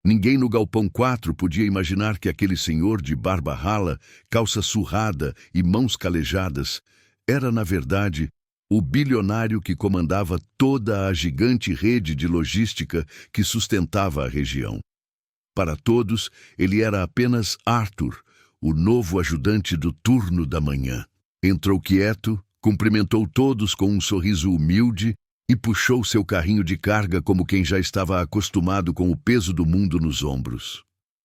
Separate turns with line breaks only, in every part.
Ninguém no Galpão 4 podia imaginar que aquele senhor de barba rala, calça surrada e mãos calejadas era, na verdade, o bilionário que comandava toda a gigante rede de logística que sustentava a região. Para todos, ele era apenas Arthur, o novo ajudante do turno da manhã. Entrou quieto, cumprimentou todos com um sorriso humilde e puxou seu carrinho de carga como quem já estava acostumado com o peso do mundo nos ombros.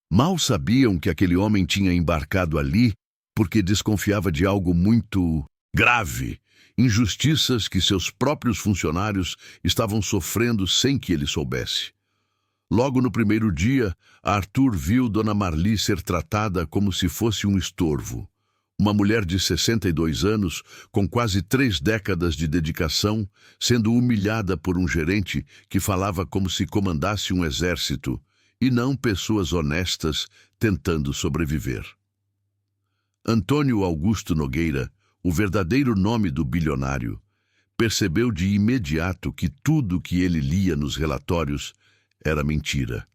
Mal sabiam que aquele homem tinha embarcado ali porque desconfiava de algo muito grave, injustiças que seus próprios funcionários estavam sofrendo sem que ele soubesse. Logo no primeiro dia, Arthur viu Dona Marli ser tratada como se fosse um estorvo. Uma mulher de 62 anos, com quase 3 décadas de dedicação, sendo humilhada por um gerente que falava como se comandasse um exército, e não pessoas honestas tentando sobreviver. Antônio Augusto Nogueira, o verdadeiro nome do bilionário, percebeu de imediato que tudo que ele lia nos relatórios era mentira.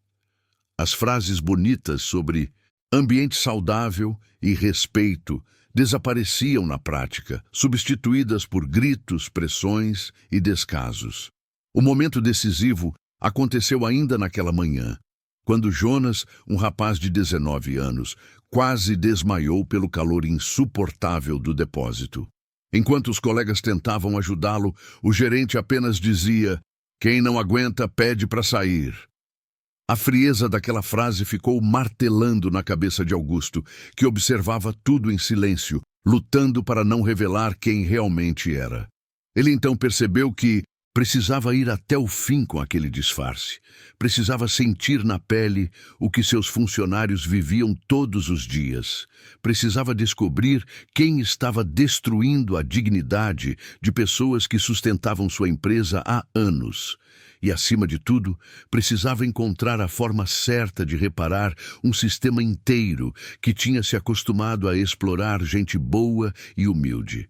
As frases bonitas sobre ambiente saudável e respeito desapareciam na prática, substituídas por gritos, pressões e descasos. O momento decisivo aconteceu ainda naquela manhã, quando Jonas, um rapaz de 19 anos, quase desmaiou pelo calor insuportável do depósito. Enquanto os colegas tentavam ajudá-lo, o gerente apenas dizia: "Quem não aguenta, pede para sair." A frieza daquela frase ficou martelando na cabeça de Augusto, que observava tudo em silêncio, lutando para não revelar quem realmente era. Ele então percebeu que precisava ir até o fim com aquele disfarce. Precisava sentir na pele o que seus funcionários viviam todos os dias. Precisava descobrir quem estava destruindo a dignidade de pessoas que sustentavam sua empresa há anos. E, acima de tudo, precisava encontrar a forma certa de reparar um sistema inteiro que tinha se acostumado a explorar gente boa e humilde.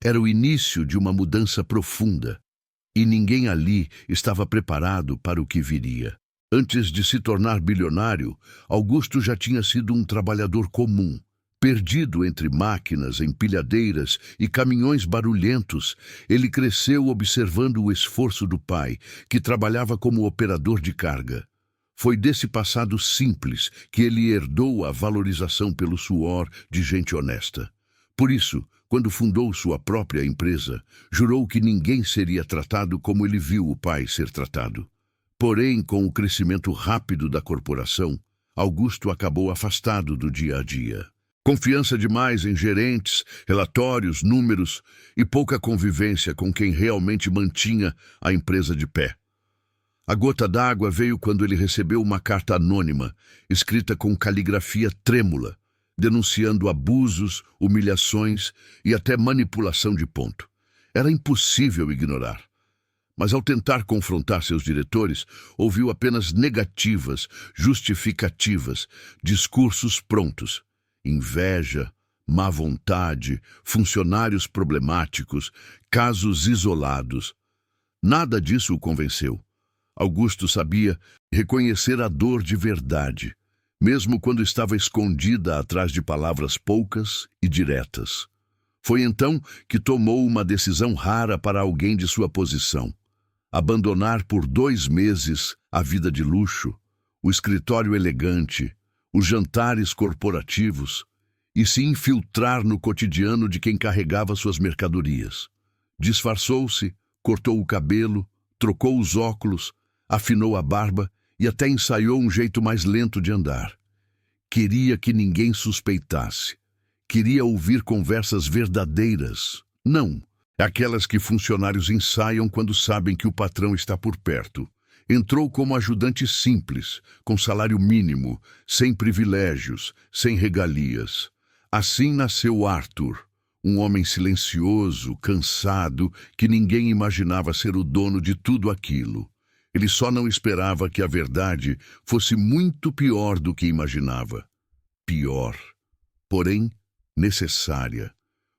Era o início de uma mudança profunda, e ninguém ali estava preparado para o que viria. Antes de se tornar bilionário, Augusto já tinha sido um trabalhador comum. Perdido entre máquinas, empilhadeiras e caminhões barulhentos, ele cresceu observando o esforço do pai, que trabalhava como operador de carga. Foi desse passado simples que ele herdou a valorização pelo suor de gente honesta. Por isso, quando fundou sua própria empresa, jurou que ninguém seria tratado como ele viu o pai ser tratado. Porém, com o crescimento rápido da corporação, Augusto acabou afastado do dia a dia. Confiança demais em gerentes, relatórios, números e pouca convivência com quem realmente mantinha a empresa de pé. A gota d'água veio quando ele recebeu uma carta anônima, escrita com caligrafia trêmula, denunciando abusos, humilhações e até manipulação de ponto. Era impossível ignorar. Mas ao tentar confrontar seus diretores, ouviu apenas negativas, justificativas, discursos prontos. Inveja, má vontade, funcionários problemáticos, casos isolados. Nada disso o convenceu. Augusto sabia reconhecer a dor de verdade, mesmo quando estava escondida atrás de palavras poucas e diretas. Foi então que tomou uma decisão rara para alguém de sua posição: abandonar por 2 meses a vida de luxo, o escritório elegante, os jantares corporativos, e se infiltrar no cotidiano de quem carregava suas mercadorias. Disfarçou-se, cortou o cabelo, trocou os óculos, afinou a barba e até ensaiou um jeito mais lento de andar. Queria que ninguém suspeitasse. Queria ouvir conversas verdadeiras, não aquelas que funcionários ensaiam quando sabem que o patrão está por perto. Entrou como ajudante simples, com salário mínimo, sem privilégios, sem regalias. Assim nasceu Arthur, um homem silencioso, cansado, que ninguém imaginava ser o dono de tudo aquilo. Ele só não esperava que a verdade fosse muito pior do que imaginava. Pior, porém necessária,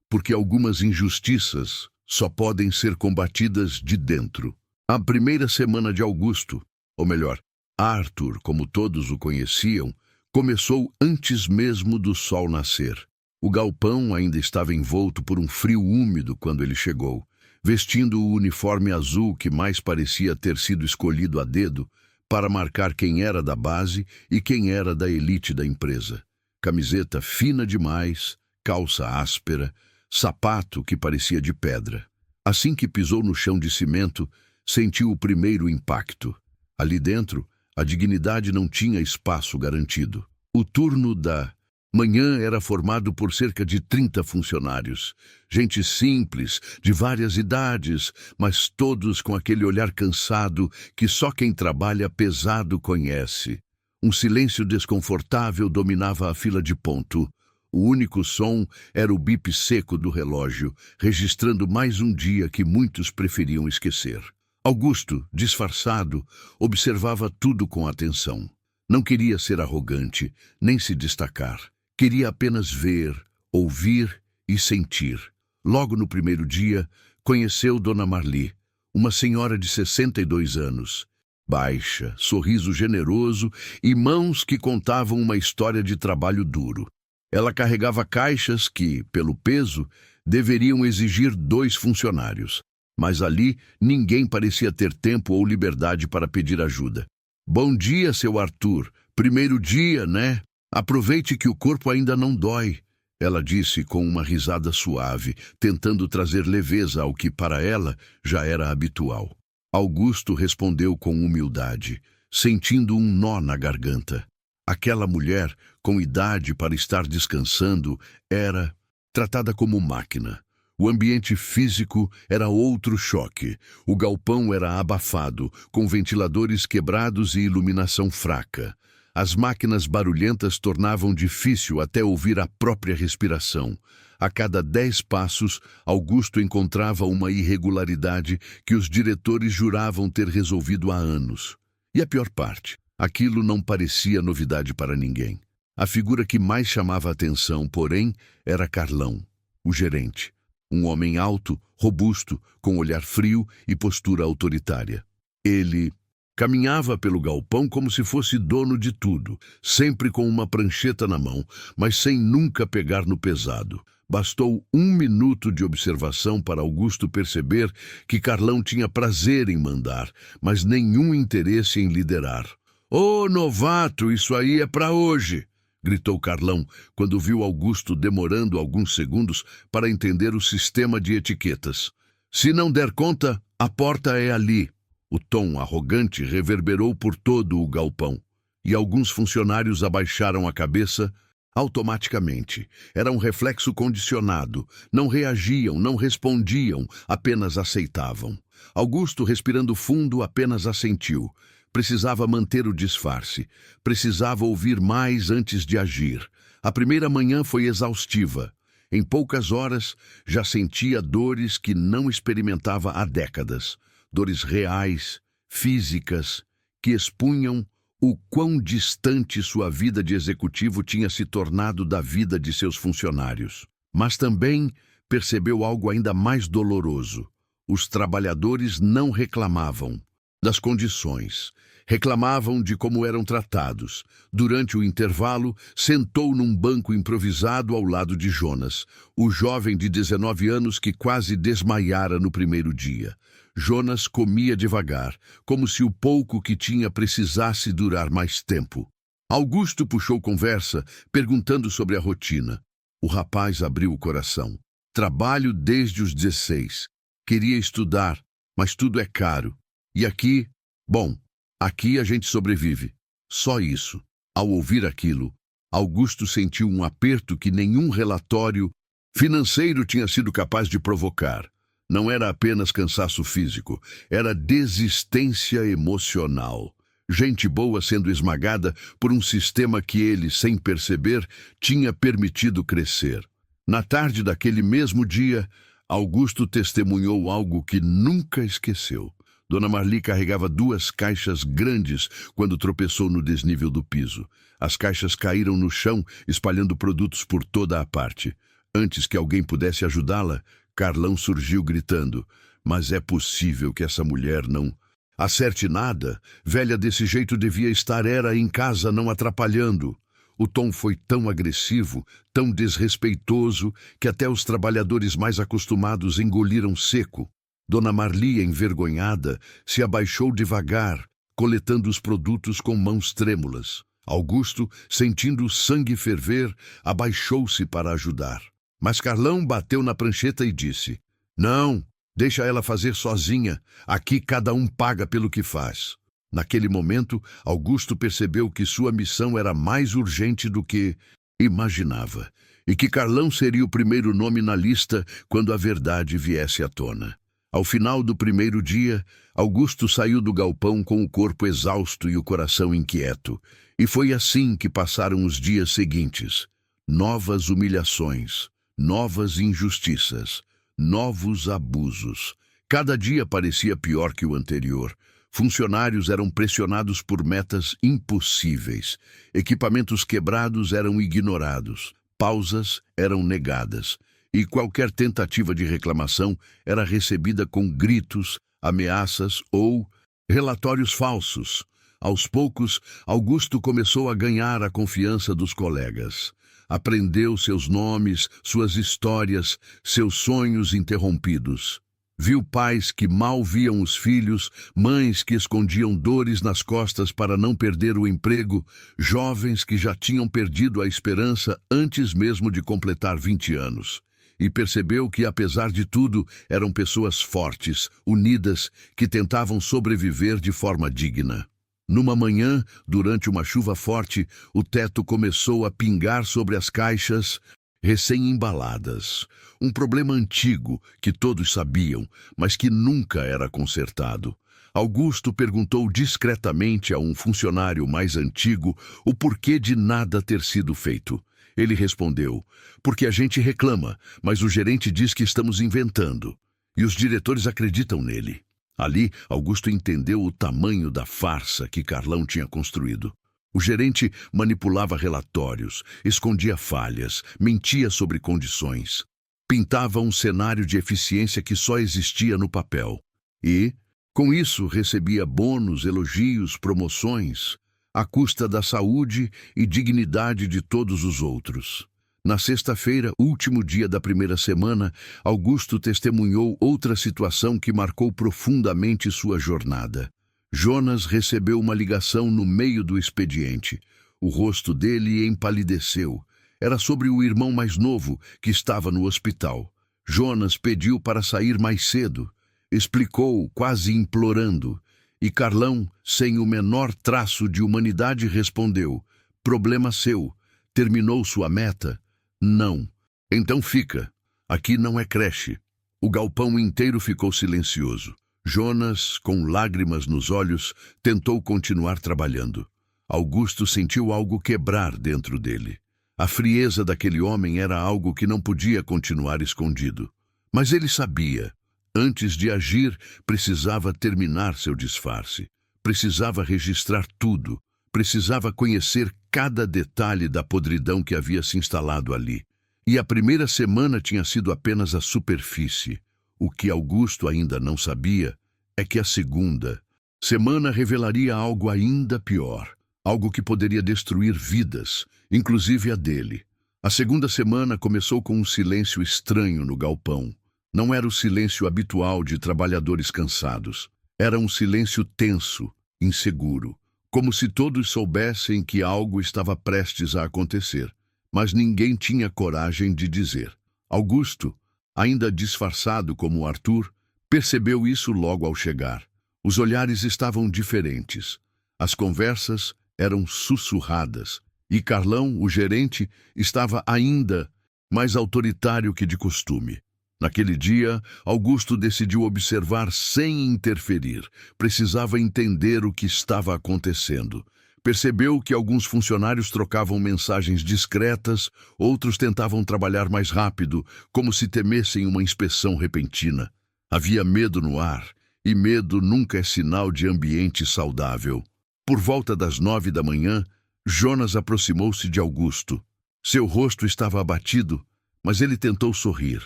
porque algumas injustiças só podem ser combatidas de dentro. A primeira semana de Augusto, ou melhor, Arthur, como todos o conheciam, começou antes mesmo do sol nascer. O galpão ainda estava envolto por um frio úmido quando ele chegou, vestindo o uniforme azul que mais parecia ter sido escolhido a dedo para marcar quem era da base e quem era da elite da empresa. Camiseta fina demais, calça áspera, sapato que parecia de pedra. Assim que pisou no chão de cimento, sentiu o primeiro impacto. Ali dentro, a dignidade não tinha espaço garantido. O turno da manhã era formado por cerca de 30 funcionários. Gente simples, de várias idades, mas todos com aquele olhar cansado que só quem trabalha pesado conhece. Um silêncio desconfortável dominava a fila de ponto. O único som era o bip seco do relógio, registrando mais um dia que muitos preferiam esquecer. Augusto, disfarçado, observava tudo com atenção. Não queria ser arrogante, nem se destacar. Queria apenas ver, ouvir e sentir. Logo no primeiro dia, conheceu Dona Marli, uma senhora de 62 anos. Baixa, sorriso generoso e mãos que contavam uma história de trabalho duro. Ela carregava caixas que, pelo peso, deveriam exigir 2 funcionários. Mas ali ninguém parecia ter tempo ou liberdade para pedir ajuda. Bom dia, seu Arthur. Primeiro dia, né? Aproveite que o corpo ainda não dói, ela disse com uma risada suave, tentando trazer leveza ao que para ela já era habitual. Augusto respondeu com humildade, sentindo um nó na garganta. Aquela mulher, com idade para estar descansando, era tratada como máquina. O ambiente físico era outro choque. O galpão era abafado, com ventiladores quebrados e iluminação fraca. As máquinas barulhentas tornavam difícil até ouvir a própria respiração. A cada 10 passos, Augusto encontrava uma irregularidade que os diretores juravam ter resolvido há anos. E a pior parte, aquilo não parecia novidade para ninguém. A figura que mais chamava a atenção, porém, era Carlão, o gerente. Um homem alto, robusto, com olhar frio e postura autoritária. Ele caminhava pelo galpão como se fosse dono de tudo, sempre com uma prancheta na mão, mas sem nunca pegar no pesado. Bastou 1 minuto de observação para Augusto perceber que Carlão tinha prazer em mandar, mas nenhum interesse em liderar. «Ô, novato, isso aí é para hoje!» gritou Carlão, quando viu Augusto demorando alguns segundos para entender o sistema de etiquetas. «Se não der conta, a porta é ali». O tom arrogante reverberou por todo o galpão, e alguns funcionários abaixaram a cabeça automaticamente. Era um reflexo condicionado. Não reagiam, não respondiam, apenas aceitavam. Augusto, respirando fundo, apenas assentiu. Precisava manter o disfarce. Precisava ouvir mais antes de agir. A primeira manhã foi exaustiva. Em poucas horas, já sentia dores que não experimentava há décadas. Dores reais, físicas, que expunham o quão distante sua vida de executivo tinha se tornado da vida de seus funcionários. Mas também percebeu algo ainda mais doloroso. Os trabalhadores não reclamavam das condições. Reclamavam de como eram tratados. Durante o intervalo, sentou num banco improvisado ao lado de Jonas, o jovem de 19 anos que quase desmaiara no primeiro dia. Jonas comia devagar, como se o pouco que tinha precisasse durar mais tempo. Augusto puxou conversa, perguntando sobre a rotina. O rapaz abriu o coração. Trabalho desde os 16. Queria estudar, mas tudo é caro. E aqui, bom, aqui a gente sobrevive. Só isso. Ao ouvir aquilo, Augusto sentiu um aperto que nenhum relatório financeiro tinha sido capaz de provocar. Não era apenas cansaço físico, era desistência emocional. Gente boa sendo esmagada por um sistema que ele, sem perceber, tinha permitido crescer. Na tarde daquele mesmo dia, Augusto testemunhou algo que nunca esqueceu. Dona Marli carregava 2 caixas grandes quando tropeçou no desnível do piso. As caixas caíram no chão, espalhando produtos por toda a parte. Antes que alguém pudesse ajudá-la, Carlão surgiu gritando: «Mas é possível que essa mulher não...» Acerte nada, velha desse jeito devia estar era em casa não atrapalhando. O tom foi tão agressivo, tão desrespeitoso, que até os trabalhadores mais acostumados engoliram seco. Dona Marli, envergonhada, se abaixou devagar, coletando os produtos com mãos trêmulas. Augusto, sentindo o sangue ferver, abaixou-se para ajudar. Mas Carlão bateu na prancheta e disse: "Não, deixa ela fazer sozinha. Aqui cada um paga pelo que faz." Naquele momento, Augusto percebeu que sua missão era mais urgente do que imaginava, e que Carlão seria o primeiro nome na lista quando a verdade viesse à tona. Ao final do primeiro dia, Augusto saiu do galpão com o corpo exausto e o coração inquieto. E foi assim que passaram os dias seguintes. Novas humilhações, novas injustiças, novos abusos. Cada dia parecia pior que o anterior. Funcionários eram pressionados por metas impossíveis. Equipamentos quebrados eram ignorados. Pausas eram negadas. E qualquer tentativa de reclamação era recebida com gritos, ameaças ou relatórios falsos. Aos poucos, Augusto começou a ganhar a confiança dos colegas. Aprendeu seus nomes, suas histórias, seus sonhos interrompidos. Viu pais que mal viam os filhos, mães que escondiam dores nas costas para não perder o emprego, jovens que já tinham perdido a esperança antes mesmo de completar 20 anos. E percebeu que, apesar de tudo, eram pessoas fortes, unidas, que tentavam sobreviver de forma digna. Numa manhã, durante uma chuva forte, o teto começou a pingar sobre as caixas recém-embaladas. Um problema antigo que todos sabiam, mas que nunca era consertado. Augusto perguntou discretamente a um funcionário mais antigo o porquê de nada ter sido feito. Ele respondeu: "Porque a gente reclama, mas o gerente diz que estamos inventando. E os diretores acreditam nele." Ali, Augusto entendeu o tamanho da farsa que Carlão tinha construído. O gerente manipulava relatórios, escondia falhas, mentia sobre condições. Pintava um cenário de eficiência que só existia no papel. E, com isso, recebia bônus, elogios, promoções, à custa da saúde e dignidade de todos os outros. Na sexta-feira, último dia da primeira semana, Augusto testemunhou outra situação que marcou profundamente sua jornada. Jonas recebeu uma ligação no meio do expediente. O rosto dele empalideceu. Era sobre o irmão mais novo, que estava no hospital. Jonas pediu para sair mais cedo. Explicou, quase implorando. E Carlão, sem o menor traço de humanidade, respondeu: "Problema seu. Terminou sua meta?" "Não." "Então fica. Aqui não é creche." O galpão inteiro ficou silencioso. Jonas, com lágrimas nos olhos, tentou continuar trabalhando. Augusto sentiu algo quebrar dentro dele. A frieza daquele homem era algo que não podia continuar escondido. Mas ele sabia. Antes de agir, precisava terminar seu disfarce. Precisava registrar tudo. Precisava conhecer cada detalhe da podridão que havia se instalado ali. E a primeira semana tinha sido apenas a superfície. O que Augusto ainda não sabia é que a segunda semana revelaria algo ainda pior, algo que poderia destruir vidas, inclusive a dele. A segunda semana começou com um silêncio estranho no galpão. Não era o silêncio habitual de trabalhadores cansados. Era um silêncio tenso, inseguro, como se todos soubessem que algo estava prestes a acontecer, mas ninguém tinha coragem de dizer. Augusto, ainda disfarçado como Arthur, percebeu isso logo ao chegar. Os olhares estavam diferentes. As conversas eram sussurradas. E Carlão, o gerente, estava ainda mais autoritário que de costume. Naquele dia, Augusto decidiu observar sem interferir. Precisava entender o que estava acontecendo. Percebeu que alguns funcionários trocavam mensagens discretas, outros tentavam trabalhar mais rápido, como se temessem uma inspeção repentina. Havia medo no ar, e medo nunca é sinal de ambiente saudável. Por volta das 9 da manhã, Jonas aproximou-se de Augusto. Seu rosto estava abatido, mas ele tentou sorrir.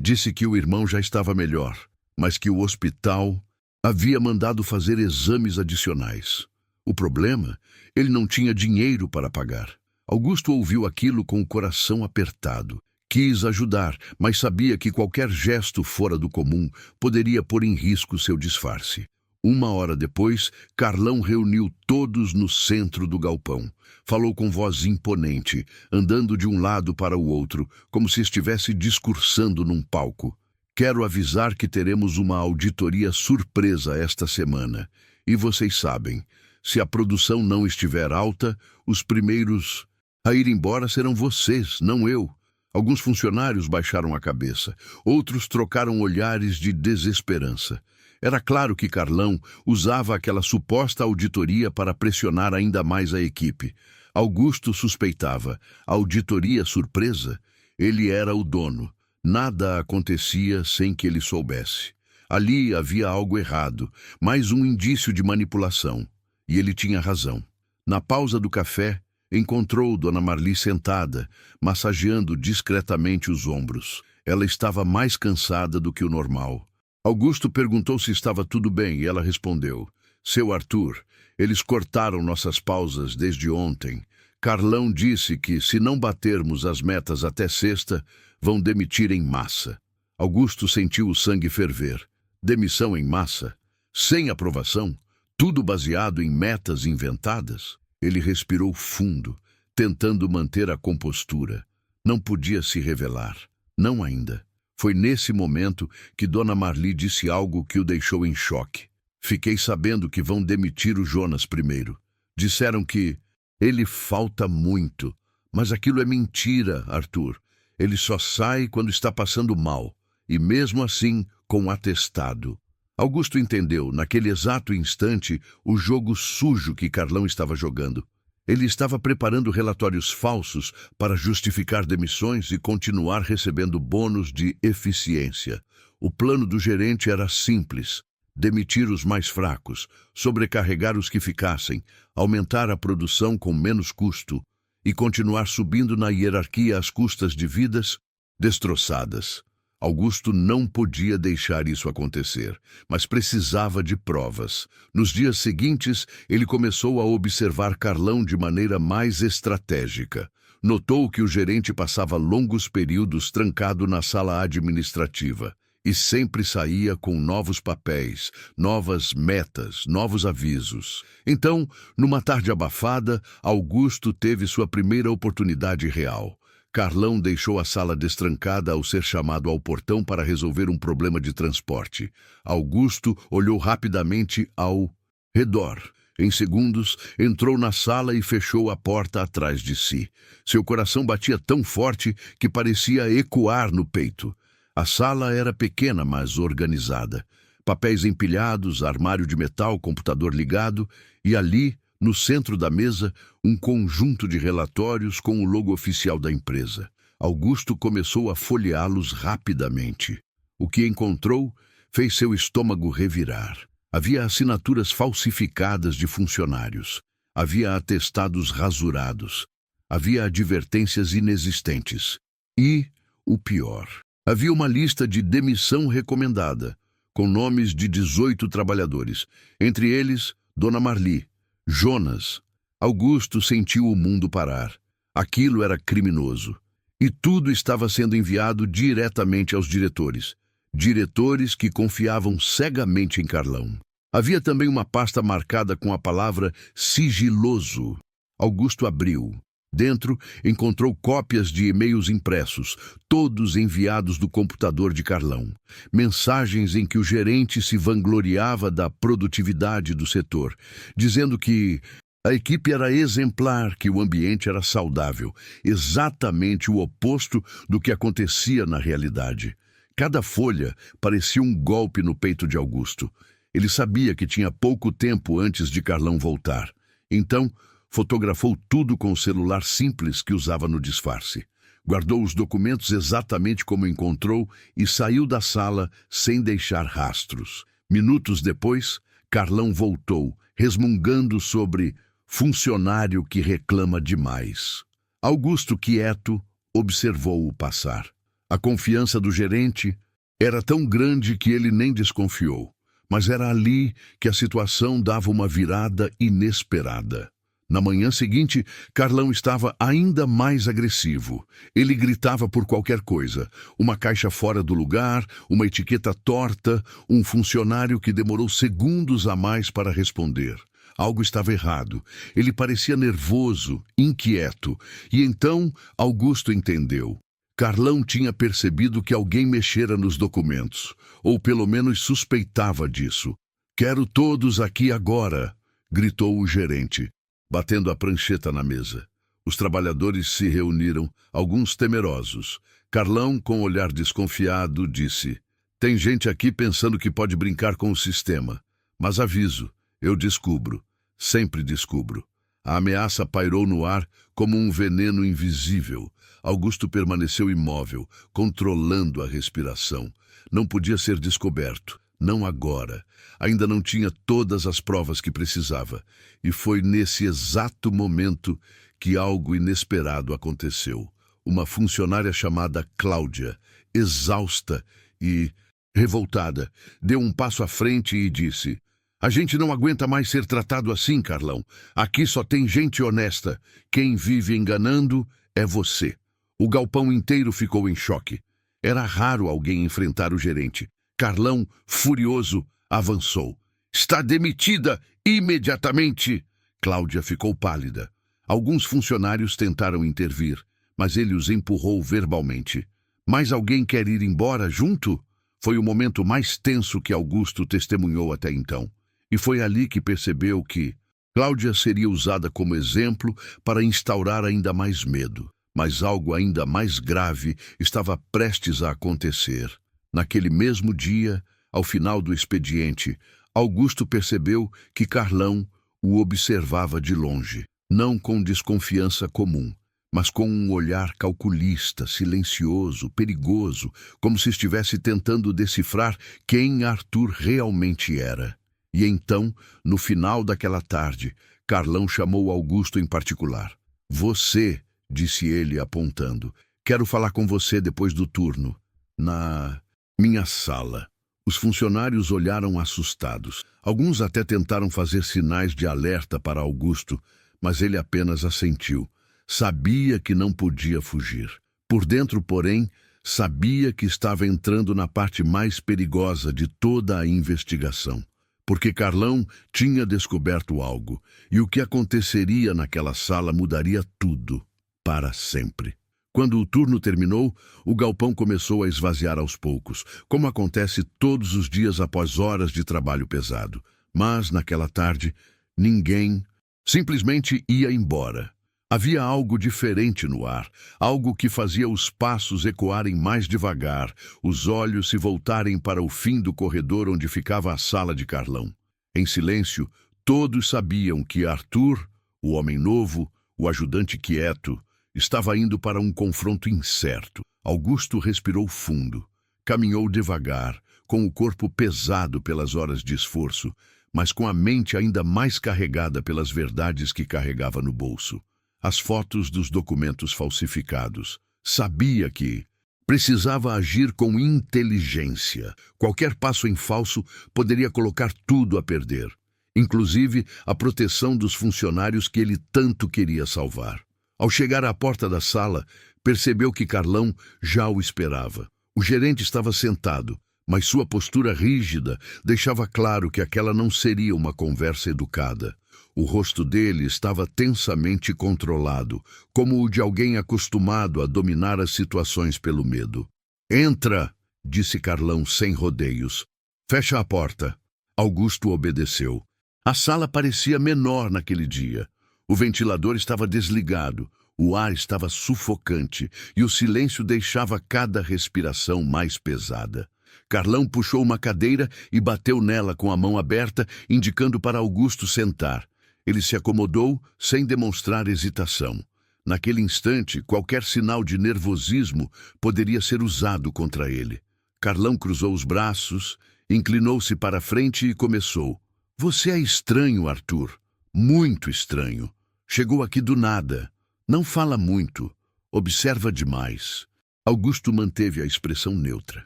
Disse que o irmão já estava melhor, mas que o hospital Havia mandado fazer exames adicionais. O problema, ele não tinha dinheiro para pagar. Augusto ouviu aquilo com o coração apertado. Quis ajudar, mas sabia que qualquer gesto fora do comum poderia pôr em risco seu disfarce. 1 hora depois, Carlão reuniu todos no centro do galpão. Falou com voz imponente, andando de um lado para o outro, como se estivesse discursando num palco. Quero avisar que teremos uma auditoria surpresa esta semana. E vocês sabem, se a produção não estiver alta, os primeiros a ir embora serão vocês, não eu. Alguns funcionários baixaram a cabeça, outros trocaram olhares de desesperança. Era claro que Carlão usava aquela suposta auditoria para pressionar ainda mais a equipe. Augusto suspeitava. Auditoria surpresa? Ele era o dono. Nada acontecia sem que ele soubesse. Ali havia algo errado, mais um indício de manipulação. E ele tinha razão. Na pausa do café, encontrou Dona Marli sentada, massageando discretamente os ombros. Ela estava mais cansada do que o normal. Augusto perguntou se estava tudo bem e ela respondeu: Seu Arthur, eles cortaram nossas pausas desde ontem. Carlão disse que, se não batermos as metas até sexta, vão demitir em massa. Augusto sentiu o sangue ferver. Demissão em massa? Sem aprovação? Tudo baseado em metas inventadas? Ele respirou fundo, tentando manter a compostura. Não podia se revelar. Não ainda. Foi nesse momento que Dona Marli disse algo que o deixou em choque. Fiquei sabendo que vão demitir o Jonas primeiro. Disseram que ele falta muito. Mas aquilo é mentira, Arthur. Ele só sai quando está passando mal. E mesmo assim, com atestado. Augusto entendeu, naquele exato instante, o jogo sujo que Carlão estava jogando. Ele estava preparando relatórios falsos para justificar demissões e continuar recebendo bônus de eficiência. O plano do gerente era simples: demitir os mais fracos, sobrecarregar os que ficassem, aumentar a produção com menos custo e continuar subindo na hierarquia às custas de vidas destroçadas. Augusto não podia deixar isso acontecer, mas precisava de provas. Nos dias seguintes, ele começou a observar Carlão de maneira mais estratégica. Notou que o gerente passava longos períodos trancado na sala administrativa e sempre saía com novos papéis, novas metas, novos avisos. Então, numa tarde abafada, Augusto teve sua primeira oportunidade real. Carlão deixou a sala destrancada ao ser chamado ao portão para resolver um problema de transporte. Augusto olhou rapidamente ao redor. Em segundos, entrou na sala e fechou a porta atrás de si. Seu coração batia tão forte que parecia ecoar no peito. A sala era pequena, mas organizada. Papéis empilhados, armário de metal, computador ligado, e ali, no centro da mesa, um conjunto de relatórios com o logo oficial da empresa. Augusto começou a folheá-los rapidamente. O que encontrou fez seu estômago revirar. Havia assinaturas falsificadas de funcionários. Havia atestados rasurados. Havia advertências inexistentes. E, o pior, havia uma lista de demissão recomendada, com nomes de 18 trabalhadores, entre eles Dona Marli, Jonas. Augusto sentiu o mundo parar. Aquilo era criminoso. E tudo estava sendo enviado diretamente aos diretores. Diretores que confiavam cegamente em Carlão. Havia também uma pasta marcada com a palavra sigiloso. Augusto abriu. Dentro, encontrou cópias de e-mails impressos, todos enviados do computador de Carlão. Mensagens em que o gerente se vangloriava da produtividade do setor, dizendo que a equipe era exemplar, que o ambiente era saudável, exatamente o oposto do que acontecia na realidade. Cada folha parecia um golpe no peito de Augusto. Ele sabia que tinha pouco tempo antes de Carlão voltar. Então, fotografou tudo com o celular simples que usava no disfarce. Guardou os documentos exatamente como encontrou e saiu da sala sem deixar rastros. Minutos depois, Carlão voltou, resmungando sobre funcionário que reclama demais. Augusto, quieto, observou-o passar. A confiança do gerente era tão grande que ele nem desconfiou. Mas era ali que a situação dava uma virada inesperada. Na manhã seguinte, Carlão estava ainda mais agressivo. Ele gritava por qualquer coisa. Uma caixa fora do lugar, uma etiqueta torta, um funcionário que demorou segundos a mais para responder. Algo estava errado. Ele parecia nervoso, inquieto. E então Augusto entendeu. Carlão tinha percebido que alguém mexera nos documentos, ou pelo menos suspeitava disso. "Quero todos aqui agora", gritou o gerente, batendo a prancheta na mesa. Os trabalhadores se reuniram, alguns temerosos. Carlão, com olhar desconfiado, disse: "Tem gente aqui pensando que pode brincar com o sistema. Mas aviso, eu descubro. Sempre descubro." A ameaça pairou no ar como um veneno invisível. Augusto permaneceu imóvel, controlando a respiração. Não podia ser descoberto. Não agora. Ainda não tinha todas as provas que precisava. E foi nesse exato momento que algo inesperado aconteceu. Uma funcionária chamada Cláudia, exausta e revoltada, deu um passo à frente e disse: "A gente não aguenta mais ser tratado assim, Carlão. Aqui só tem gente honesta. Quem vive enganando é você." O galpão inteiro ficou em choque. Era raro alguém enfrentar o gerente. Carlão, furioso, avançou. "Está demitida imediatamente!" Cláudia ficou pálida. Alguns funcionários tentaram intervir, mas ele os empurrou verbalmente. "Mais alguém quer ir embora junto?" Foi o momento mais tenso que Augusto testemunhou até então. E foi ali que percebeu que Cláudia seria usada como exemplo para instaurar ainda mais medo. Mas algo ainda mais grave estava prestes a acontecer. Naquele mesmo dia, ao final do expediente, Augusto percebeu que Carlão o observava de longe, não com desconfiança comum, mas com um olhar calculista, silencioso, perigoso, como se estivesse tentando decifrar quem Arthur realmente era. E então, no final daquela tarde, Carlão chamou Augusto em particular. "Você", disse ele apontando, "quero falar com você depois do turno, na minha sala." Os funcionários olharam assustados. Alguns até tentaram fazer sinais de alerta para Augusto, mas ele apenas assentiu. Sabia que não podia fugir. Por dentro, porém, sabia que estava entrando na parte mais perigosa de toda a investigação. Porque Carlão tinha descoberto algo, e o que aconteceria naquela sala mudaria tudo, para sempre. Quando o turno terminou, o galpão começou a esvaziar aos poucos, como acontece todos os dias após horas de trabalho pesado. Mas, naquela tarde, ninguém simplesmente ia embora. Havia algo diferente no ar, algo que fazia os passos ecoarem mais devagar, os olhos se voltarem para o fim do corredor onde ficava a sala de Carlão. Em silêncio, todos sabiam que Arthur, o homem novo, o ajudante quieto, estava indo para um confronto incerto. Augusto respirou fundo, caminhou devagar, com o corpo pesado pelas horas de esforço, mas com a mente ainda mais carregada pelas verdades que carregava no bolso. As fotos dos documentos falsificados. Sabia que precisava agir com inteligência. Qualquer passo em falso poderia colocar tudo a perder, inclusive a proteção dos funcionários que ele tanto queria salvar. Ao chegar à porta da sala, percebeu que Carlão já o esperava. O gerente estava sentado, mas sua postura rígida deixava claro que aquela não seria uma conversa educada. O rosto dele estava tensamente controlado, como o de alguém acostumado a dominar as situações pelo medo. "Entra", disse Carlão sem rodeios. "Fecha a porta." Augusto obedeceu. A sala parecia menor naquele dia. O ventilador estava desligado, o ar estava sufocante e o silêncio deixava cada respiração mais pesada. Carlão puxou uma cadeira e bateu nela com a mão aberta, indicando para Augusto sentar. Ele se acomodou sem demonstrar hesitação. Naquele instante, qualquer sinal de nervosismo poderia ser usado contra ele. Carlão cruzou os braços, inclinou-se para a frente e começou. "Você é estranho, Arthur. Muito estranho. Chegou aqui do nada. Não fala muito. Observa demais." Augusto manteve a expressão neutra.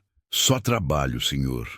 "Só trabalho, senhor."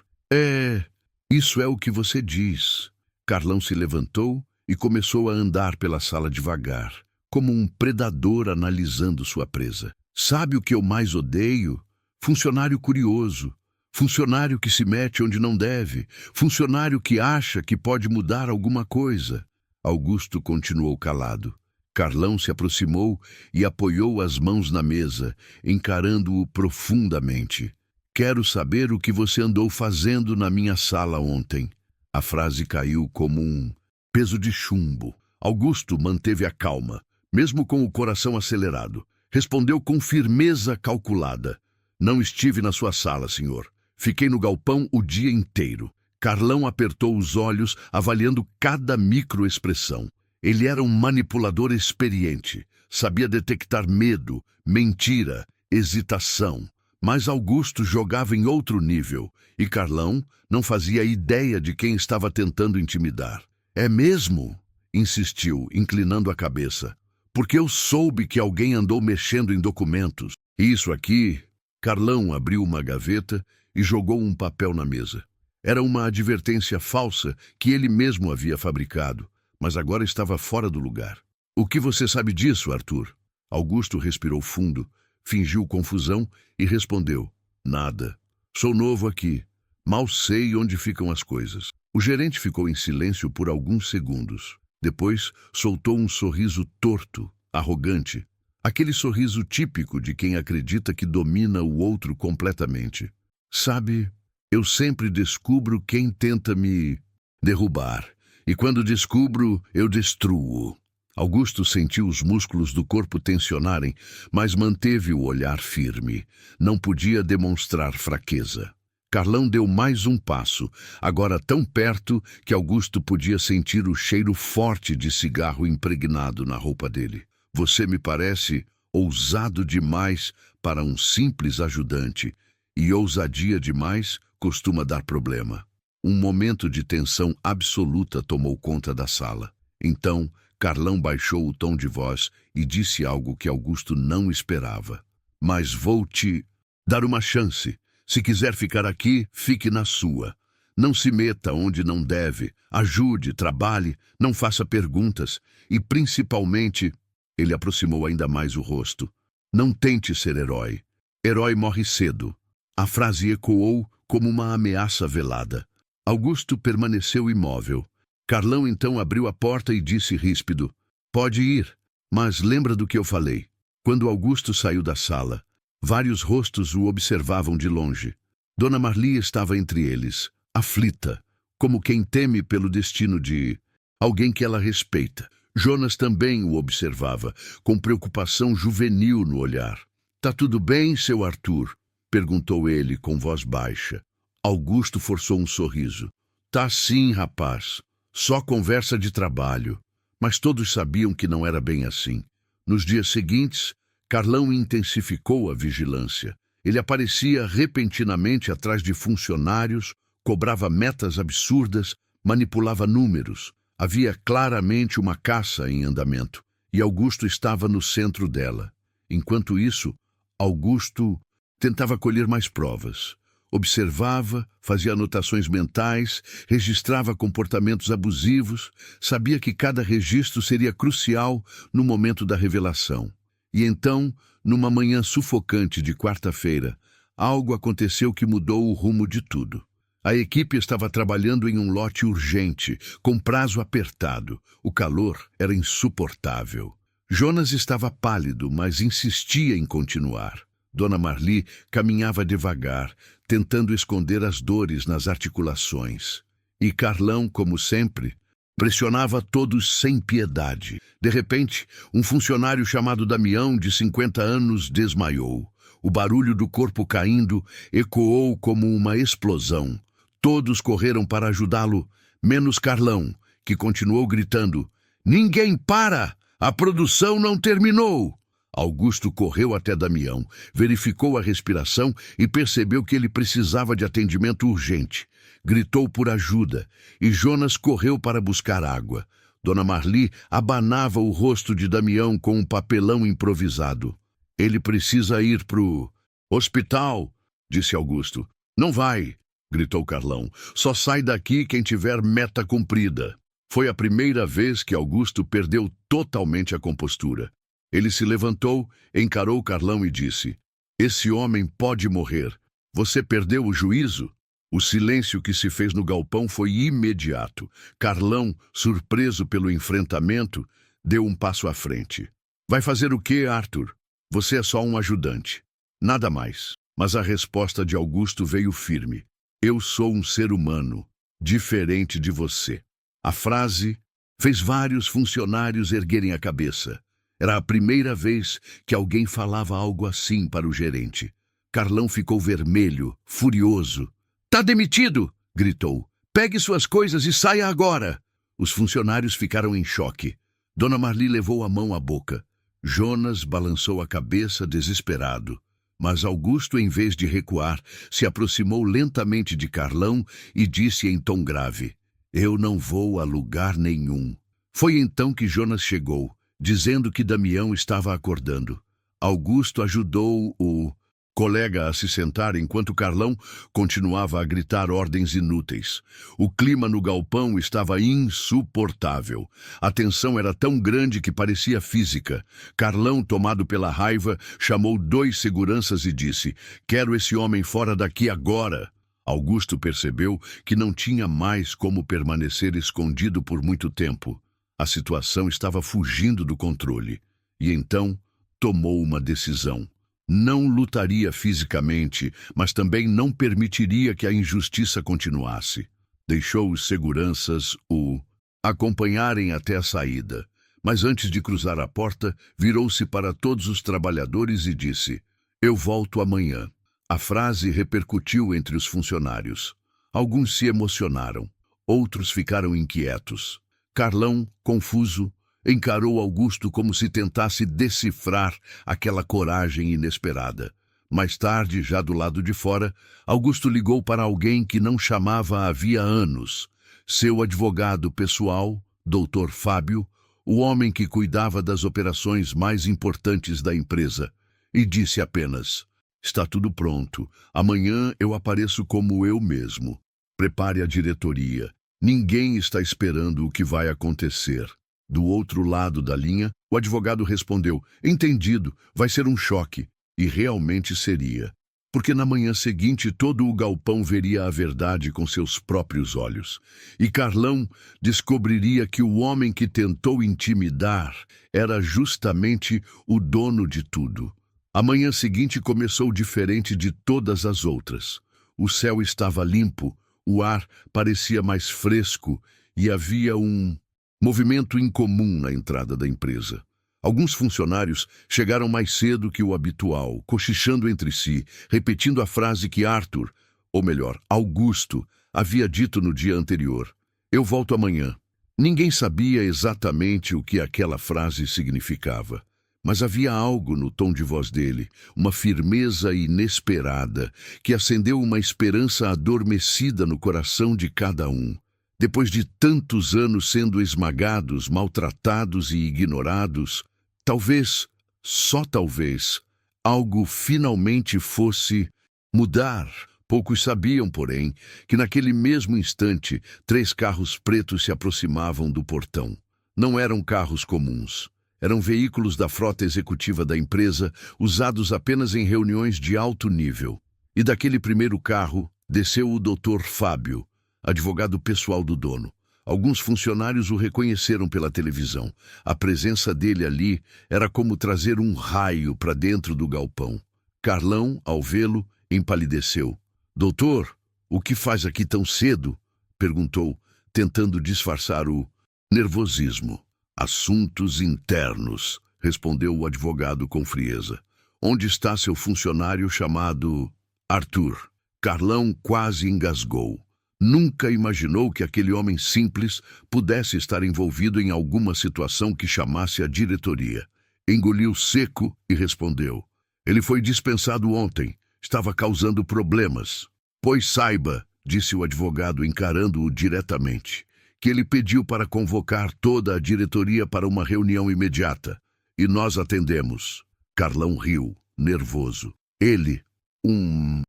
Isso é o que você diz. Carlão se levantou e começou a andar pela sala devagar, como um predador analisando sua presa. Sabe o que eu mais odeio? Funcionário curioso. Funcionário que se mete onde não deve. Funcionário que acha que pode mudar alguma coisa. Augusto continuou calado. Carlão se aproximou e apoiou as mãos na mesa, encarando-o profundamente. Quero saber o que você andou fazendo na minha sala ontem. A frase caiu como um peso de chumbo. Augusto manteve a calma, mesmo com o coração acelerado. Respondeu com firmeza calculada. Não estive na sua sala, senhor. Fiquei no galpão o dia inteiro. Carlão apertou os olhos, avaliando cada microexpressão. Ele era um manipulador experiente. Sabia detectar medo, mentira, hesitação. Mas Augusto jogava em outro nível, e Carlão não fazia ideia de quem estava tentando intimidar. É mesmo? Insistiu, inclinando a cabeça. Porque eu soube que alguém andou mexendo em documentos. Isso aqui... Carlão abriu uma gaveta e jogou um papel na mesa. Era uma advertência falsa que ele mesmo havia fabricado, mas agora estava fora do lugar. O que você sabe disso, Arthur? Augusto respirou fundo, fingiu confusão e respondeu. Nada. Sou novo aqui. Mal sei onde ficam as coisas. O gerente ficou em silêncio por alguns segundos. Depois soltou um sorriso torto, arrogante. Aquele sorriso típico de quem acredita que domina o outro completamente. Sabe, eu sempre descubro quem tenta me derrubar. E quando descubro, eu destruo. Augusto sentiu os músculos do corpo tensionarem, mas manteve o olhar firme. Não podia demonstrar fraqueza. Carlão deu mais um passo, agora tão perto que Augusto podia sentir o cheiro forte de cigarro impregnado na roupa dele. Você me parece ousado demais para um simples ajudante, e ousadia demais costuma dar problema. Um momento de tensão absoluta tomou conta da sala. Então, Carlão baixou o tom de voz e disse algo que Augusto não esperava. Mas vou te dar uma chance. Se quiser ficar aqui, fique na sua. Não se meta onde não deve. Ajude, trabalhe, não faça perguntas. E, principalmente, ele aproximou ainda mais o rosto. Não tente ser herói. Herói morre cedo. A frase ecoou como uma ameaça velada. Augusto permaneceu imóvel. Carlão então abriu a porta e disse ríspido. Pode ir, mas lembra do que eu falei. Quando Augusto saiu da sala, vários rostos o observavam de longe. Dona Marli estava entre eles, aflita, como quem teme pelo destino de alguém que ela respeita. Jonas também o observava, com preocupação juvenil no olhar. Tá tudo bem, seu Arthur? Perguntou ele com voz baixa. Augusto forçou um sorriso. Tá sim, rapaz. Só conversa de trabalho. Mas todos sabiam que não era bem assim. Nos dias seguintes, Carlão intensificou a vigilância. Ele aparecia repentinamente atrás de funcionários, cobrava metas absurdas, manipulava números. Havia claramente uma caça em andamento, e Augusto estava no centro dela. Enquanto isso, Augusto tentava colher mais provas. Observava, fazia anotações mentais, registrava comportamentos abusivos, sabia que cada registro seria crucial no momento da revelação. E então, numa manhã sufocante de quarta-feira, algo aconteceu que mudou o rumo de tudo. A equipe estava trabalhando em um lote urgente, com prazo apertado. O calor era insuportável. Jonas estava pálido, mas insistia em continuar. Dona Marli caminhava devagar, tentando esconder as dores nas articulações. E Carlão, como sempre, pressionava todos sem piedade. De repente, um funcionário chamado Damião, de 50 anos, desmaiou. O barulho do corpo caindo ecoou como uma explosão. Todos correram para ajudá-lo, menos Carlão, que continuou gritando, Ninguém para! A produção não terminou! Augusto correu até Damião, verificou a respiração e percebeu que ele precisava de atendimento urgente. Gritou por ajuda, e Jonas correu para buscar água. Dona Marli abanava o rosto de Damião com um papelão improvisado. Ele precisa ir pro hospital, disse Augusto. Não vai, gritou Carlão. Só sai daqui quem tiver meta cumprida. Foi a primeira vez que Augusto perdeu totalmente a compostura. Ele se levantou, encarou Carlão e disse: Esse homem pode morrer. Você perdeu o juízo? O silêncio que se fez no galpão foi imediato. Carlão, surpreso pelo enfrentamento, deu um passo à frente. Vai fazer o quê, Arthur? Você é só um ajudante. Nada mais. Mas a resposta de Augusto veio firme. Eu sou um ser humano, diferente de você. A frase fez vários funcionários erguerem a cabeça. Era a primeira vez que alguém falava algo assim para o gerente. Carlão ficou vermelho, furioso. Tá demitido! Gritou. Pegue suas coisas e saia agora! Os funcionários ficaram em choque. Dona Marli levou a mão à boca. Jonas balançou a cabeça desesperado. Mas Augusto, em vez de recuar, se aproximou lentamente de Carlão e disse em tom grave: Eu não vou a lugar nenhum. Foi então que Jonas chegou, dizendo que Damião estava acordando. Augusto ajudou o colega a se sentar enquanto Carlão continuava a gritar ordens inúteis. O clima no galpão estava insuportável. A tensão era tão grande que parecia física. Carlão, tomado pela raiva, chamou 2 seguranças e disse: Quero esse homem fora daqui agora. Augusto percebeu que não tinha mais como permanecer escondido por muito tempo. A situação estava fugindo do controle. E então tomou uma decisão. Não lutaria fisicamente, mas também não permitiria que a injustiça continuasse. Deixou os seguranças o acompanharem até a saída, mas antes de cruzar a porta, virou-se para todos os trabalhadores e disse: Eu volto amanhã. A frase repercutiu entre os funcionários. Alguns se emocionaram, outros ficaram inquietos. Carlão, confuso, encarou Augusto como se tentasse decifrar aquela coragem inesperada. Mais tarde, já do lado de fora, Augusto ligou para alguém que não chamava havia anos. Seu advogado pessoal, Dr. Fábio, o homem que cuidava das operações mais importantes da empresa, e disse apenas: Está tudo pronto. Amanhã eu apareço como eu mesmo. Prepare a diretoria. Ninguém está esperando o que vai acontecer. Do outro lado da linha, o advogado respondeu: Entendido, vai ser um choque. E realmente seria. Porque na manhã seguinte todo o galpão veria a verdade com seus próprios olhos. E Carlão descobriria que o homem que tentou intimidar era justamente o dono de tudo. A manhã seguinte começou diferente de todas as outras. O céu estava limpo, o ar parecia mais fresco e havia um movimento incomum na entrada da empresa. Alguns funcionários chegaram mais cedo que o habitual, cochichando entre si, repetindo a frase que Arthur, ou melhor, Augusto, havia dito no dia anterior: Eu volto amanhã. Ninguém sabia exatamente o que aquela frase significava, mas havia algo no tom de voz dele, uma firmeza inesperada, que acendeu uma esperança adormecida no coração de cada um. Depois de tantos anos sendo esmagados, maltratados e ignorados, talvez, só talvez, algo finalmente fosse mudar. Poucos sabiam, porém, que naquele mesmo instante 3 carros pretos se aproximavam do portão. Não eram carros comuns. Eram veículos da frota executiva da empresa, usados apenas em reuniões de alto nível. E daquele primeiro carro desceu o Dr. Fábio, advogado pessoal do dono. Alguns funcionários o reconheceram pela televisão. A presença dele ali era como trazer um raio para dentro do galpão. Carlão, ao vê-lo, empalideceu. Doutor, o que faz aqui tão cedo? Perguntou, tentando disfarçar o nervosismo. Assuntos internos, respondeu o advogado com frieza. Onde está seu funcionário chamado Arthur? Carlão quase engasgou. Nunca imaginou que aquele homem simples pudesse estar envolvido em alguma situação que chamasse a diretoria. Engoliu seco e respondeu: Ele foi dispensado ontem. Estava causando problemas. Pois saiba, disse o advogado encarando-o diretamente, que ele pediu para convocar toda a diretoria para uma reunião imediata. E nós atendemos. Carlão riu, nervoso. Ele, um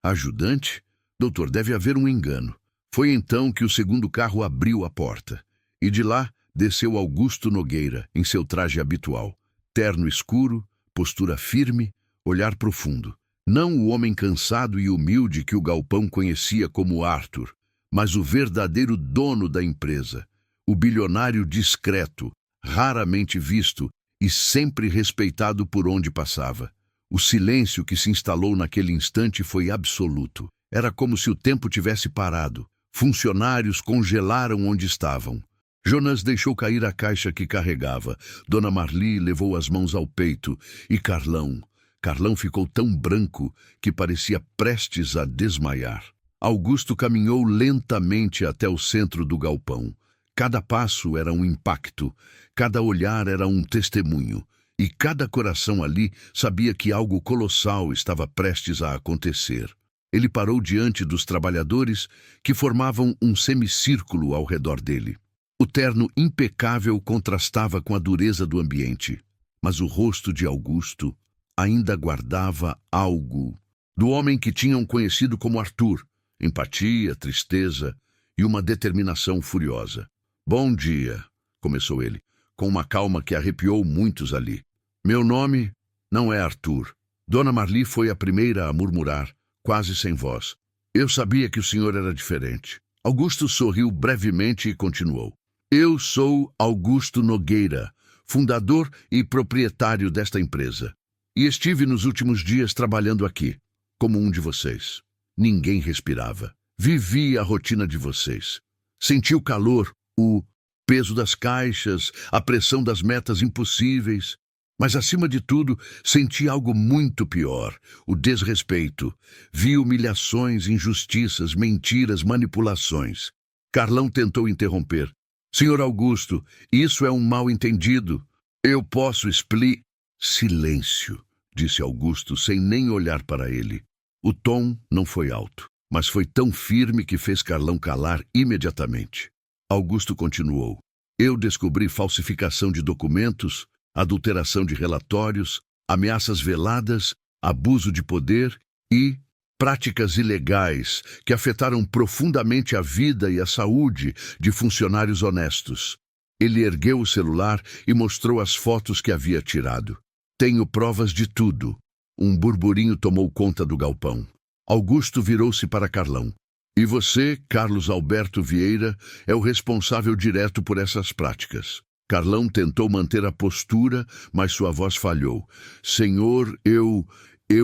ajudante? Doutor, deve haver um engano. Foi então que o segundo carro abriu a porta. E de lá desceu Augusto Nogueira, em seu traje habitual. Terno escuro, postura firme, olhar profundo. Não o homem cansado e humilde que o galpão conhecia como Arthur, mas o verdadeiro dono da empresa. O bilionário discreto, raramente visto e sempre respeitado por onde passava. O silêncio que se instalou naquele instante foi absoluto. Era como se o tempo tivesse parado. Funcionários congelaram onde estavam. Jonas deixou cair a caixa que carregava. Dona Marli levou as mãos ao peito. E Carlão ficou tão branco que parecia prestes a desmaiar. Augusto caminhou lentamente até o centro do galpão. Cada passo era um impacto, cada olhar era um testemunho, e cada coração ali sabia que algo colossal estava prestes a acontecer. Ele parou diante dos trabalhadores que formavam um semicírculo ao redor dele. O terno impecável contrastava com a dureza do ambiente, mas o rosto de Augusto ainda guardava algo do homem que tinham conhecido como Arthur: empatia, tristeza e uma determinação furiosa. Bom dia, começou ele, com uma calma que arrepiou muitos ali. Meu nome não é Arthur. Dona Marli foi a primeira a murmurar, quase sem voz. Eu sabia que o senhor era diferente. Augusto sorriu brevemente e continuou. Eu sou Augusto Nogueira, fundador e proprietário desta empresa. E estive nos últimos dias trabalhando aqui, como um de vocês. Ninguém respirava. Vivi a rotina de vocês. Senti o calor, o peso das caixas, a pressão das metas impossíveis. Mas, acima de tudo, senti algo muito pior: o desrespeito. Vi humilhações, injustiças, mentiras, manipulações. Carlão tentou interromper. Senhor Augusto, isso é um mal-entendido. Eu posso explicar. Silêncio, disse Augusto sem nem olhar para ele. O tom não foi alto, mas foi tão firme que fez Carlão calar imediatamente. Augusto continuou. Eu descobri falsificação de documentos, adulteração de relatórios, ameaças veladas, abuso de poder e práticas ilegais que afetaram profundamente a vida e a saúde de funcionários honestos. Ele ergueu o celular e mostrou as fotos que havia tirado. Tenho provas de tudo. Um burburinho tomou conta do galpão. Augusto virou-se para Carlão. E você, Carlos Alberto Vieira, é o responsável direto por essas práticas. Carlão tentou manter a postura, mas sua voz falhou. Senhor, eu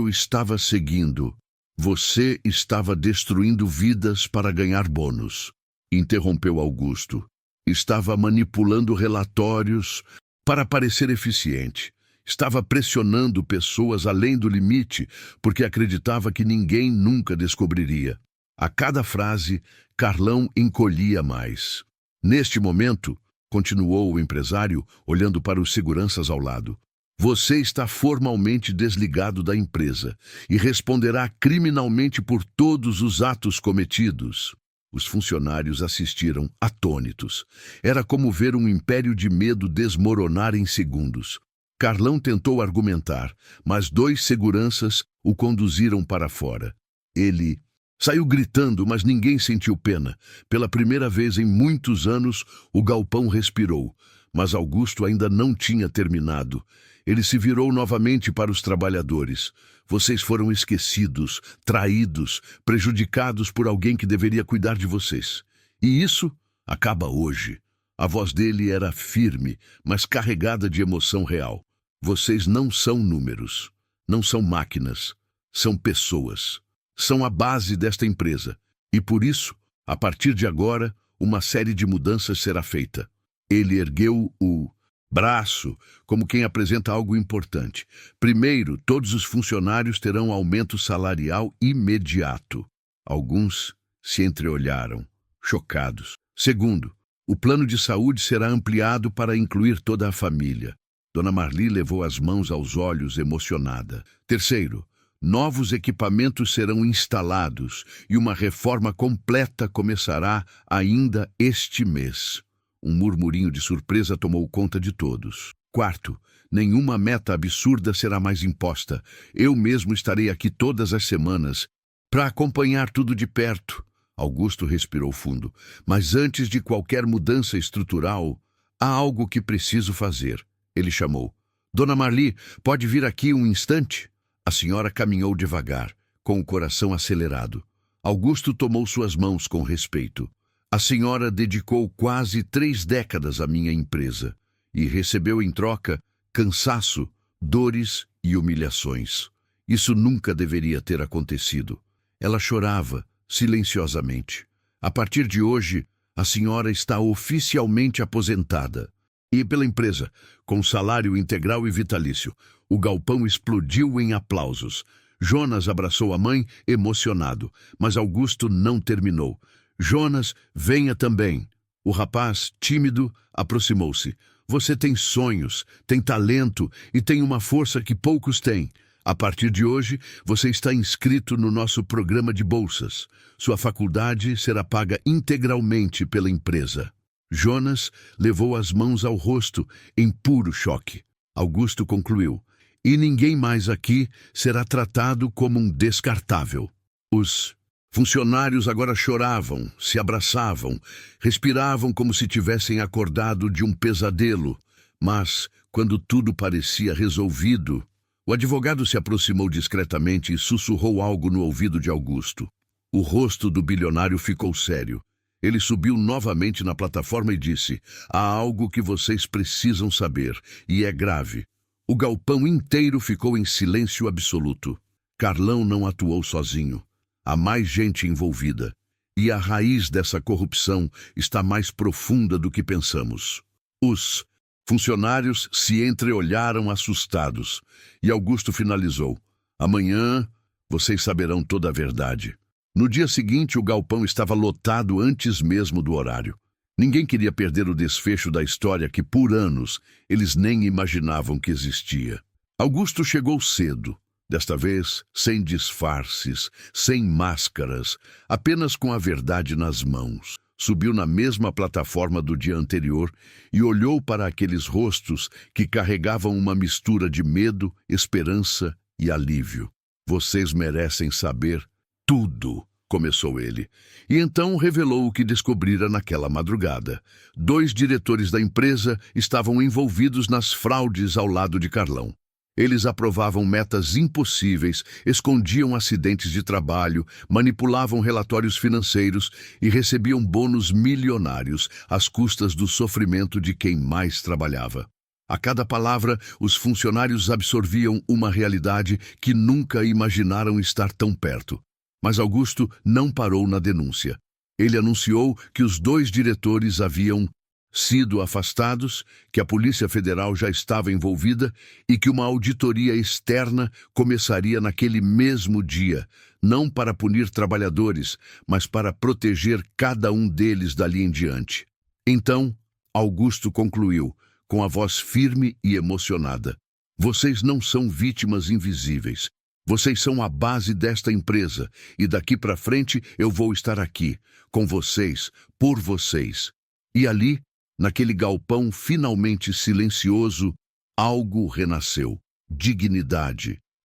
estava seguindo. Você estava destruindo vidas para ganhar bônus. Interrompeu Augusto. Estava manipulando relatórios para parecer eficiente. Estava pressionando pessoas além do limite porque acreditava que ninguém nunca descobriria. A cada frase, Carlão encolhia mais. Neste momento, continuou o empresário, olhando para os seguranças ao lado, você está formalmente desligado da empresa e responderá criminalmente por todos os atos cometidos. Os funcionários assistiram atônitos. Era como ver um império de medo desmoronar em segundos. Carlão tentou argumentar, mas 2 seguranças o conduziram para fora. Ele saiu gritando, mas ninguém sentiu pena. Pela primeira vez em muitos anos, o galpão respirou, mas Augusto ainda não tinha terminado. Ele se virou novamente para os trabalhadores. Vocês foram esquecidos, traídos, prejudicados por alguém que deveria cuidar de vocês. E isso acaba hoje. A voz dele era firme, mas carregada de emoção real. Vocês não são números, não são máquinas, são pessoas. São a base desta empresa. E por isso, a partir de agora, uma série de mudanças será feita. Ele ergueu o braço, como quem apresenta algo importante. Primeiro, todos os funcionários terão aumento salarial imediato. Alguns se entreolharam, chocados. Segundo, o plano de saúde será ampliado para incluir toda a família. Dona Marli levou as mãos aos olhos, emocionada. Terceiro, novos equipamentos serão instalados e uma reforma completa começará ainda este mês. Um murmurinho de surpresa tomou conta de todos. Quarto, nenhuma meta absurda será mais imposta. Eu mesmo estarei aqui todas as semanas para acompanhar tudo de perto. Augusto respirou fundo. Mas antes de qualquer mudança estrutural, há algo que preciso fazer. Ele chamou. Dona Marli, pode vir aqui um instante? A senhora caminhou devagar, com o coração acelerado. Augusto tomou suas mãos com respeito. A senhora dedicou quase 3 décadas à minha empresa e recebeu em troca cansaço, dores e humilhações. Isso nunca deveria ter acontecido. Ela chorava, silenciosamente. A partir de hoje, a senhora está oficialmente aposentada. E pela empresa, com salário integral e vitalício. O galpão explodiu em aplausos. Jonas abraçou a mãe, emocionado, mas Augusto não terminou. Jonas, venha também. O rapaz, tímido, aproximou-se. Você tem sonhos, tem talento e tem uma força que poucos têm. A partir de hoje, você está inscrito no nosso programa de bolsas. Sua faculdade será paga integralmente pela empresa. Jonas levou as mãos ao rosto em puro choque. Augusto concluiu. E ninguém mais aqui será tratado como um descartável. Os funcionários agora choravam, se abraçavam, respiravam como se tivessem acordado de um pesadelo. Mas, quando tudo parecia resolvido, o advogado se aproximou discretamente e sussurrou algo no ouvido de Augusto. O rosto do bilionário ficou sério. Ele subiu novamente na plataforma e disse: há algo que vocês precisam saber, e é grave. O galpão inteiro ficou em silêncio absoluto. Carlão não atuou sozinho. Há mais gente envolvida. E a raiz dessa corrupção está mais profunda do que pensamos. Os funcionários se entreolharam assustados. E Augusto finalizou. Amanhã vocês saberão toda a verdade. No dia seguinte, o galpão estava lotado antes mesmo do horário. Ninguém queria perder o desfecho da história que, por anos, eles nem imaginavam que existia. Augusto chegou cedo. Desta vez, sem disfarces, sem máscaras, apenas com a verdade nas mãos. Subiu na mesma plataforma do dia anterior e olhou para aqueles rostos que carregavam uma mistura de medo, esperança e alívio. Vocês merecem saber tudo, começou ele. E então revelou o que descobrira naquela madrugada. 2 diretores da empresa estavam envolvidos nas fraudes ao lado de Carlão. Eles aprovavam metas impossíveis, escondiam acidentes de trabalho, manipulavam relatórios financeiros e recebiam bônus milionários às custas do sofrimento de quem mais trabalhava. A cada palavra, os funcionários absorviam uma realidade que nunca imaginaram estar tão perto. Mas Augusto não parou na denúncia. Ele anunciou que os 2 diretores haviam sido afastados, que a Polícia Federal já estava envolvida e que uma auditoria externa começaria naquele mesmo dia, não para punir trabalhadores, mas para proteger cada um deles dali em diante. Então, Augusto concluiu, com a voz firme e emocionada: vocês não são vítimas invisíveis. Vocês são a base desta empresa e daqui para frente eu vou estar aqui, com vocês, por vocês. E ali, naquele galpão finalmente silencioso, algo renasceu. Dignidade,